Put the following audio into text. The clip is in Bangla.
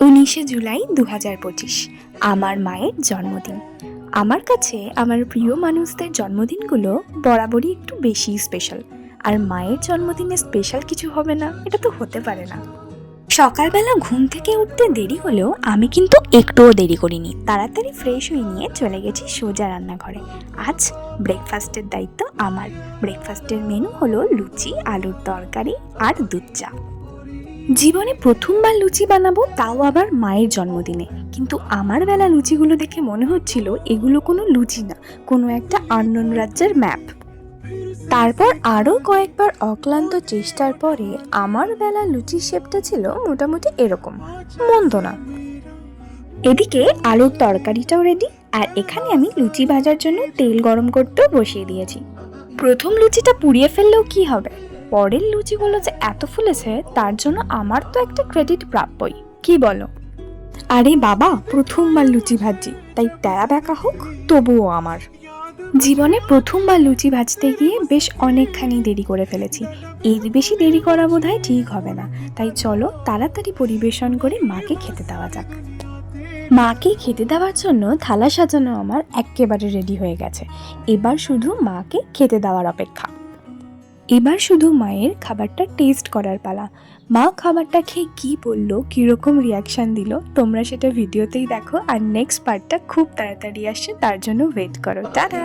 19শে জুলাই 2025 আমার মায়ের জন্মদিন। আমার কাছে আমার প্রিয় মানুষদের জন্মদিনগুলো বরাবরই একটু বেশি স্পেশাল। আর মায়ের জন্মদিনে স্পেশাল কিছু হবে না, এটা তো হতে পারে না। সকালবেলা ঘুম থেকে উঠতে দেরি হলেও আমি কিন্তু একটুও দেরি করিনি, তাড়াতাড়ি ফ্রেশ হয়ে নিয়ে চলে গেছি সোজা রান্নাঘরে। আজ ব্রেকফাস্টের দায়িত্ব আমার। ব্রেকফাস্টের মেনু হলো লুচি, আলুর তরকারি আর দুধ চা। জীবনে প্রথমবার লুচি বানাবো, তাও আবার মায়ের জন্মদিনে। কিন্তু আমার বেলা লুচিগুলো দেখে মনে হচ্ছিল এগুলো কোনো লুচি না, কোনো একটা আননোন রাজ্যের ম্যাপ। তারপর আরও কয়েকবার অক্লান্ত চেষ্টার পরে আমার বেলা লুচির শেপটা ছিল মোটামুটি এরকম, মন্দ না। এদিকে আলুর তরকারিটাও রেডি, আর এখানে আমি লুচি ভাজার জন্য তেল গরম করতেও বসিয়ে দিয়েছি। প্রথম লুচিটা পুড়িয়ে ফেললেও কি হবে, পরের লুচিগুলো যে এত ফুলেছে তার জন্য আমার তো একটা ক্রেডিট প্রাপ্যই, কি বলো? আরে বাবা, প্রথমবার লুচি ভাজছি, তাই তেরা ব্যাকা হোক তবুও আমার। জীবনে প্রথমবার লুচি ভাজতে গিয়ে বেশ অনেকখানি দেরি করে ফেলেছি। এর বেশি দেরি করা বোধহয় ঠিক হবে না, তাই চলো তাড়াতাড়ি পরিবেশন করে মাকে খেতে দেওয়া যাক। মাকে খেতে দেওয়ার জন্য থালা সাজানো আমার একেবারে রেডি হয়ে গেছে। এবার শুধু মাকে খেতে দেওয়ার অপেক্ষা। এবার শুধু মায়ের খাবারটা টেস্ট করার পালা। মা খাবারটা খেয়ে কী বললো, কীরকম রিয়াকশান দিল, তোমরা সেটা ভিডিওতেই দেখো। আর নেক্সট পার্টটা খুব তাড়াতাড়ি আসছে, তার জন্য ওয়েট করো। টাটা।